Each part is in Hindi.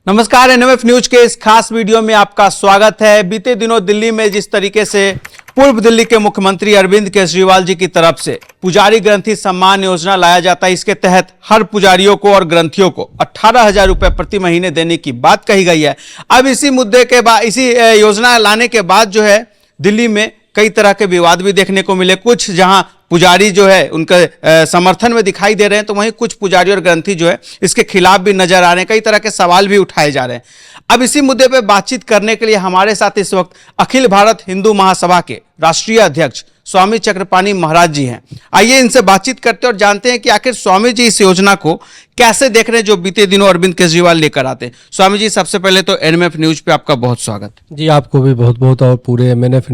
नमस्कार, एनएमएफ न्यूज के इस खास वीडियो में आपका स्वागत है। बीते दिनों दिल्ली में जिस तरीके से पूर्व दिल्ली के मुख्यमंत्री अरविंद केजरीवाल जी की तरफ से पुजारी ग्रंथी सम्मान योजना लाया जाता है, इसके तहत हर पुजारियों को और ग्रंथियों को 18,000 रुपए प्रति महीने देने की बात कही गई है। अब इसी मुद्दे के बाद, इसी योजना लाने के बाद जो है दिल्ली में कई तरह के विवाद भी देखने को मिले। कुछ जहां पुजारी जो है उनके समर्थन में दिखाई दे रहे हैं, तो वहीं कुछ पुजारी और ग्रंथी जो है इसके खिलाफ भी नजर आ रहे हैं। कई तरह के सवाल भी उठाए जा रहे हैं। अब इसी मुद्दे पर बातचीत करने के लिए हमारे साथ इस वक्त अखिल भारत हिंदू महासभा के राष्ट्रीय अध्यक्ष स्वामी चक्रपाणी महाराज जी हैं। आइए इनसे बातचीत करते हैं और जानते हैं कि आखिर स्वामी जी इस योजना को कैसे देख रहे हैं जो बीते दिनों अरविंद केजरीवाल लेकर आते हैं। स्वामी जी, सबसे पहले तो एनएमएफ न्यूज पे आपका बहुत स्वागत। जी, आपको भी बहुत बहुत और पूरे एनएमएफ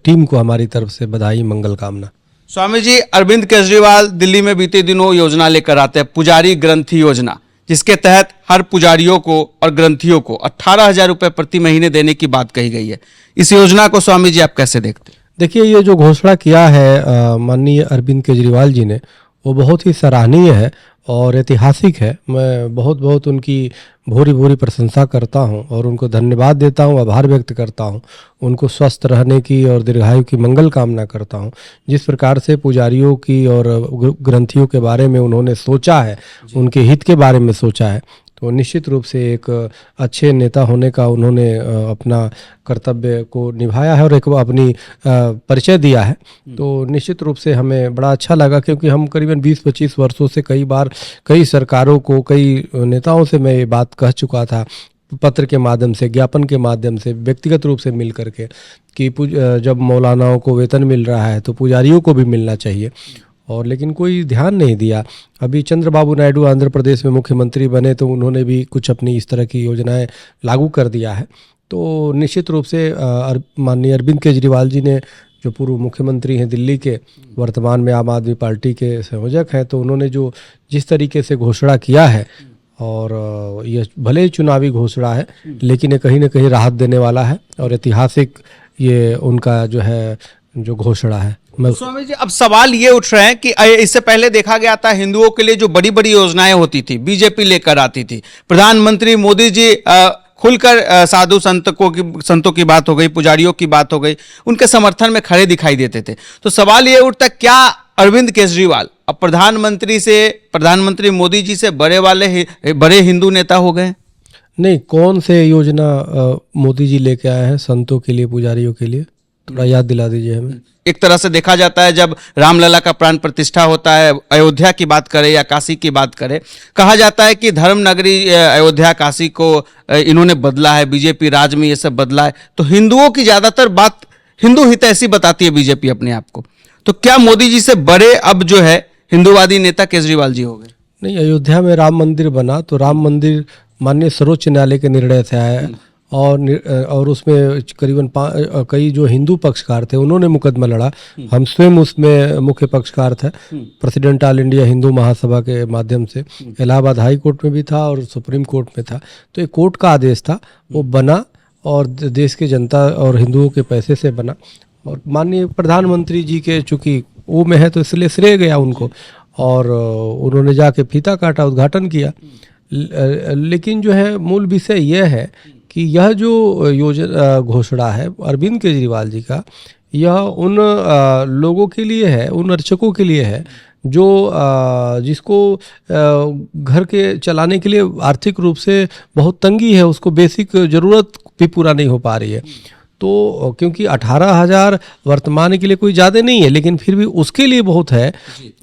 टीम को हमारी तरफ से बधाई, मंगल कामना। स्वामी जी, अरविंद केजरीवाल दिल्ली में बीते दिनों योजना लेकर आते हैं, पुजारी ग्रंथी योजना, जिसके तहत हर पुजारियों को और ग्रंथियों को 18,000 रुपए प्रति महीने देने की बात कही गई है। इस योजना को स्वामी जी आप कैसे देखते हैं? देखिए, ये जो घोषणा किया है माननीय अरविंद केजरीवाल जी ने, वो बहुत ही सराहनीय है और ऐतिहासिक है। मैं बहुत बहुत उनकी भूरी भूरी प्रशंसा करता हूं और उनको धन्यवाद देता हूं, आभार व्यक्त करता हूं, उनको स्वस्थ रहने की और दीर्घायु की मंगल कामना करता हूं। जिस प्रकार से पुजारियों की और ग्रंथियों के बारे में उन्होंने सोचा है, उनके हित के बारे में सोचा है, तो निश्चित रूप से एक अच्छे नेता होने का उन्होंने अपना कर्तव्य को निभाया है और एक अपनी परिचय दिया है। तो निश्चित रूप से हमें बड़ा अच्छा लगा, क्योंकि हम करीबन 20-25 वर्षों से कई बार कई सरकारों को, कई नेताओं से मैं ये बात कह चुका था, पत्र के माध्यम से, ज्ञापन के माध्यम से, व्यक्तिगत रूप से मिल करके, कि जब मौलानाओं को वेतन मिल रहा है तो पुजारियों को भी मिलना चाहिए, और लेकिन कोई ध्यान नहीं दिया। अभी चंद्रबाबू नायडू आंध्र प्रदेश में मुख्यमंत्री बने तो उन्होंने भी कुछ अपनी इस तरह की योजनाएं लागू कर दिया है। तो निश्चित रूप से माननीय अरविंद केजरीवाल जी ने, जो पूर्व मुख्यमंत्री हैं दिल्ली के, वर्तमान में आम आदमी पार्टी के संयोजक हैं, तो उन्होंने जो जिस तरीके से घोषणा किया है, और ये भले ही चुनावी घोषणा है, लेकिन ये कहीं ना कहीं राहत देने वाला है और ऐतिहासिक ये उनका जो है जो घोषणा है। स्वामी जी, अब सवाल ये उठ रहे हैं कि इससे पहले देखा गया था हिंदुओं के लिए जो बड़ी बड़ी योजनाएं होती थी, बीजेपी लेकर आती थी। प्रधानमंत्री मोदी जी खुलकर साधु संतों की बात हो गई, पुजारियों की बात हो गई, उनके समर्थन में खड़े दिखाई देते थे। तो सवाल ये उठता, क्या अरविंद केजरीवाल अब प्रधानमंत्री मोदी जी से बड़े हिंदू नेता हो गए? नहीं, कौन से योजना मोदी जी लेके आए हैं संतों के लिए, पुजारियों के लिए? थोड़ा याद दिला दीजिए हमें। एक तरह से देखा जाता है, जब रामलला का प्राण प्रतिष्ठा होता है, अयोध्या की बात करें या काशी की बात करें, कहा जाता है कि धर्म नगरी अयोध्या काशी को इन्होंने बदला है, बीजेपी राज में ये सब बदला है। तो हिंदुओं की ज्यादातर बात, हिंदू हित ऐसी बताती है बीजेपी अपने आप को। तो क्या मोदी जी से बड़े अब जो है हिंदूवादी नेता केजरीवाल जी हो गए? नहीं, अयोध्या में राम मंदिर बना तो राम मंदिर माननीय सर्वोच्च न्यायालय के निर्णय से आया, और उसमें करीबन कई जो हिंदू पक्षकार थे उन्होंने मुकदमा लड़ा। हम स्वयं उसमें मुख्य पक्षकार थे, president all India Hindu Mahasabha के माध्यम से। इलाहाबाद हाई कोर्ट में भी था और सुप्रीम कोर्ट में था। तो एक कोर्ट का आदेश था, वो बना और देश की जनता और हिंदुओं के पैसे से बना, और माननीय प्रधानमंत्री जी के चूँकि वो में है तो इसलिए श्रेय गया उनको, और उन्होंने जाके फीता काटा, उद्घाटन किया। लेकिन जो है मूल विषय यह है कि यह जो योजना घोषणा है अरविंद केजरीवाल जी का, यह उन लोगों के लिए है, उन अर्चकों के लिए है जो जिसको घर के चलाने के लिए आर्थिक रूप से बहुत तंगी है, उसको बेसिक ज़रूरत भी पूरा नहीं हो पा रही है। तो क्योंकि 18,000 वर्तमान के लिए कोई ज़्यादा नहीं है, लेकिन फिर भी उसके लिए बहुत है।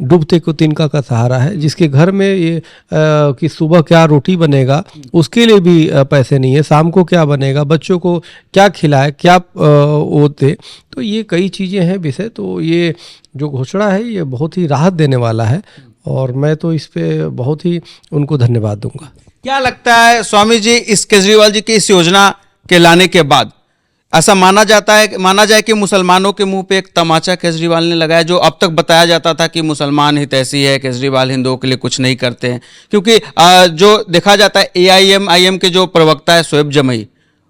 डूबते को तिनका का सहारा है, जिसके घर में ये कि सुबह क्या रोटी बनेगा उसके लिए भी पैसे नहीं है, शाम को क्या बनेगा, बच्चों को क्या खिलाए, क्या वो दे। तो ये कई चीज़ें हैं विषय। तो ये जो घोषणा है ये बहुत ही राहत देने वाला है, और मैं तो इस पे बहुत ही उनको धन्यवाद दूंगा। क्या लगता है स्वामी जी, इस केजरीवाल जी की इस योजना के लाने के बाद ऐसा माना जाए कि मुसलमानों के मुंह पे एक तमाचा केजरीवाल ने लगाया? जो अब तक बताया जाता था कि मुसलमान हितैषी है, केजरीवाल हिंदुओं के लिए कुछ नहीं करते हैं, क्योंकि जो देखा जाता है AIM के जो प्रवक्ता है शोएब जमई,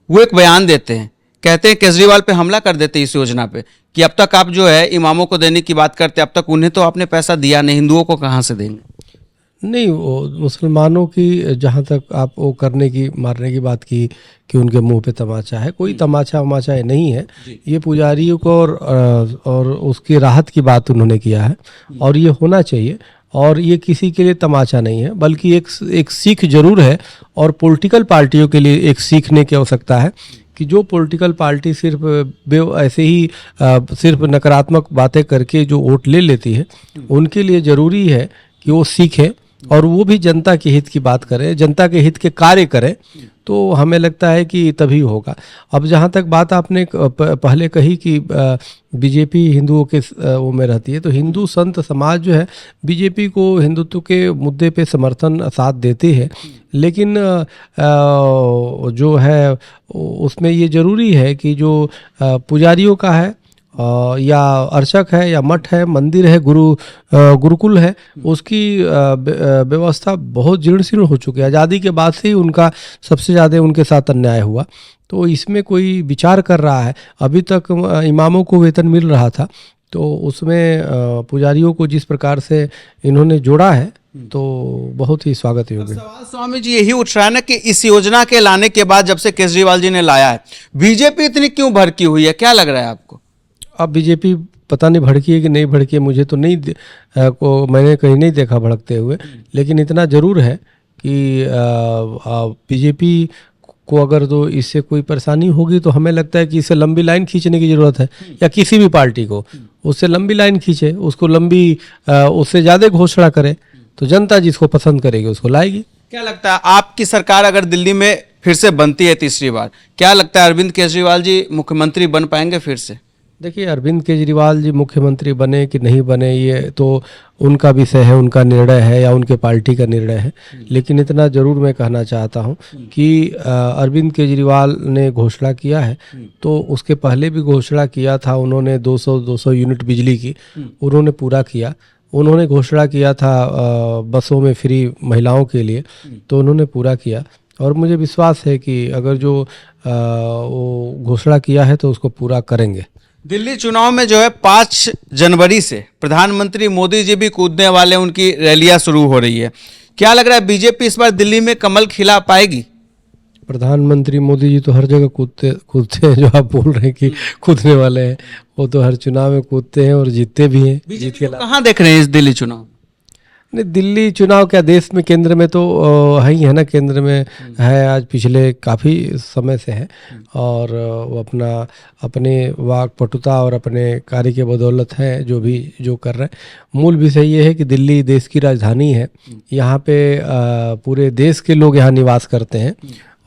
वो एक बयान देते हैं, कहते हैं केजरीवाल पे हमला कर देते इस योजना पे, कि अब तक आप जो है इमामों को देने की बात करते, अब तक उन्हें तो आपने पैसा दिया नहीं, हिंदुओं को कहाँ से देंगे? नहीं, वो मुसलमानों की जहाँ तक आप वो करने की मारने की बात की कि उनके मुंह पे तमाचा है, कोई तमाचा वमाचा नहीं है। ये पुजारियों को और उसकी राहत की बात उन्होंने किया है और ये होना चाहिए। और ये किसी के लिए तमाचा नहीं है, बल्कि एक सीख जरूर है। और पॉलिटिकल पार्टियों के लिए एक सीखने की आवश्यकता है कि जो पॉलिटिकल पार्टी सिर्फ ऐसे ही सिर्फ नकारात्मक बातें करके जो वोट ले लेती है, उनके लिए ज़रूरी है कि वो सीखें और वो भी जनता के हित की बात करें, जनता के हित के कार्य करें। तो हमें लगता है कि तभी होगा। अब जहाँ तक बात आपने पहले कही कि बीजेपी हिंदुओं के वो में रहती है, तो हिंदू संत समाज जो है बीजेपी को हिंदुत्व के मुद्दे पे समर्थन साथ देते हैं। लेकिन जो है उसमें ये ज़रूरी है कि जो पुजारियों का है या अर्चक है या मठ है, मंदिर है, गुरुकुल है, उसकी व्यवस्था बहुत जीर्ण शीर्ण हो चुकी है। आज़ादी के बाद से ही उनका सबसे ज़्यादा उनके साथ अन्याय हुआ। तो इसमें कोई विचार कर रहा है? अभी तक इमामों को वेतन मिल रहा था, तो उसमें पुजारियों को जिस प्रकार से इन्होंने जोड़ा है तो बहुत ही स्वागत योग्य। सवाल स्वामी जी यही उठ रहा है ना कि इस योजना के लाने के बाद जब से केजरीवाल जी ने लाया है, बीजेपी इतनी क्यों भड़की हुई है? क्या लग रहा है आपको? अब बीजेपी पता नहीं भड़की है कि नहीं भड़की है, मुझे तो मैंने कहीं नहीं देखा भड़कते हुए। लेकिन इतना ज़रूर है कि बीजेपी को अगर तो इससे कोई परेशानी होगी तो हमें लगता है कि इससे लंबी लाइन खींचने की ज़रूरत है। या किसी भी पार्टी को उससे लंबी लाइन खींचे, उसको लंबी उससे ज़्यादा घोषणा करे, तो जनता जिसको पसंद करेगी उसको लाएगी। क्या लगता है आपकी सरकार अगर दिल्ली में फिर से बनती है तीसरी बार, क्या लगता है अरविंद केजरीवाल जी मुख्यमंत्री बन पाएंगे फिर से? देखिए, अरविंद केजरीवाल जी मुख्यमंत्री बने कि नहीं बने ये तो उनका विषय है, उनका निर्णय है या उनके पार्टी का निर्णय है। लेकिन इतना ज़रूर मैं कहना चाहता हूँ कि अरविंद केजरीवाल ने घोषणा किया है, तो उसके पहले भी घोषणा किया था उन्होंने 200 यूनिट बिजली की, उन्होंने पूरा किया। उन्होंने घोषणा किया था बसों में फ्री महिलाओं के लिए, तो उन्होंने पूरा किया। और मुझे विश्वास है कि अगर जो वो घोषणा किया है तो उसको पूरा करेंगे। दिल्ली चुनाव में जो है 5 जनवरी से प्रधानमंत्री मोदी जी भी कूदने वाले, उनकी रैलियां शुरू हो रही है। क्या लग रहा है बीजेपी इस बार दिल्ली में कमल खिला पाएगी? प्रधानमंत्री मोदी जी तो हर जगह कूदते हैं। जो आप बोल रहे हैं कि कूदने वाले हैं, वो तो हर चुनाव में कूदते हैं और जीतते भी हैं। जीत के कहाँ देख रहे हैं इस दिल्ली चुनाव? नहीं, दिल्ली चुनाव क्या, देश में केंद्र में तो है ही है ना, केंद्र में है आज पिछले काफ़ी समय से है। और वो अपने वाक्पटुता और अपने कार्य के बदौलत है जो कर रहे हैं। मूल विषय ये है कि दिल्ली देश की राजधानी है, यहाँ पे पूरे देश के लोग यहाँ निवास करते हैं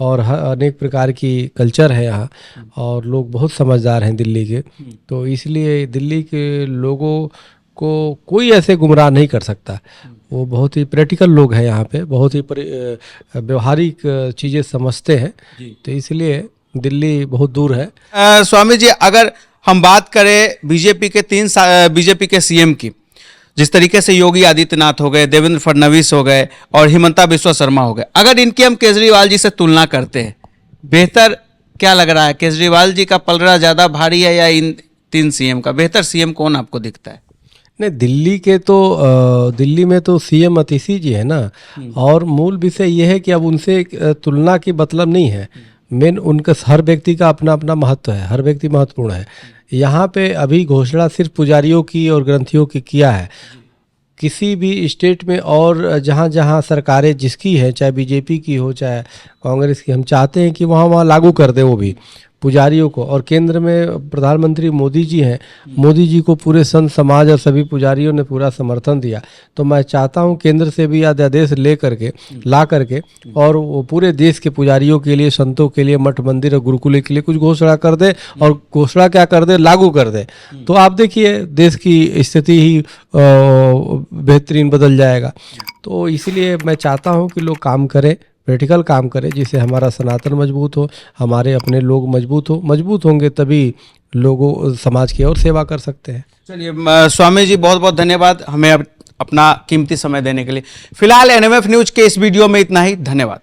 और अनेक प्रकार की कल्चर है यहाँ, और लोग बहुत समझदार हैं दिल्ली के। तो इसलिए दिल्ली के लोगों को कोई ऐसे गुमराह नहीं कर सकता। वो बहुत ही प्रैक्टिकल लोग हैं यहाँ पे, बहुत ही व्यवहारिक चीज़ें समझते हैं, तो इसलिए दिल्ली बहुत दूर है। स्वामी जी, अगर हम बात करें बीजेपी के सीएम की, जिस तरीके से योगी आदित्यनाथ हो गए, देवेंद्र फडणवीस हो गए और हिमंता बिस्वा शर्मा हो गए, अगर इनकी हम केजरीवाल जी से तुलना करते हैं, बेहतर क्या लग रहा है? केजरीवाल जी का पलड़ा ज़्यादा भारी है या इन 3 सीएम का? बेहतर सीएम कौन आपको दिखता है? नहीं, दिल्ली में तो सीएम अतिशी जी है ना। और मूल विषय ये है कि अब उनसे तुलना की मतलब नहीं है। मेन उनका हर व्यक्ति का अपना अपना महत्व है, हर व्यक्ति महत्वपूर्ण है। यहाँ पे अभी घोषणा सिर्फ पुजारियों की और ग्रंथियों की किया है। किसी भी स्टेट में और जहाँ जहाँ सरकारें जिसकी है, चाहे बीजेपी की हो चाहे कांग्रेस की, हम चाहते हैं कि वहाँ लागू कर दे वो भी पुजारियों को। और केंद्र में प्रधानमंत्री मोदी जी हैं, मोदी जी को पूरे संत समाज और सभी पुजारियों ने पूरा समर्थन दिया। तो मैं चाहता हूं केंद्र से भी अध्यादेश ला करके और वो पूरे देश के पुजारियों के लिए, संतों के लिए, मठ मंदिर और गुरुकुल के लिए कुछ घोषणा कर दे। और घोषणा क्या कर दे, लागू कर दे, तो आप देखिए देश की स्थिति ही बेहतरीन बदल जाएगा। तो इसलिए मैं चाहता हूँ कि लोग काम करें, प्रैक्टिकल काम करें, जिससे हमारा सनातन मजबूत हो, हमारे अपने लोग मजबूत होंगे तभी लोगों समाज की और सेवा कर सकते हैं। चलिए स्वामी जी, बहुत बहुत धन्यवाद हमें अपना कीमती समय देने के लिए। फिलहाल एनएमएफ न्यूज के इस वीडियो में इतना ही। धन्यवाद।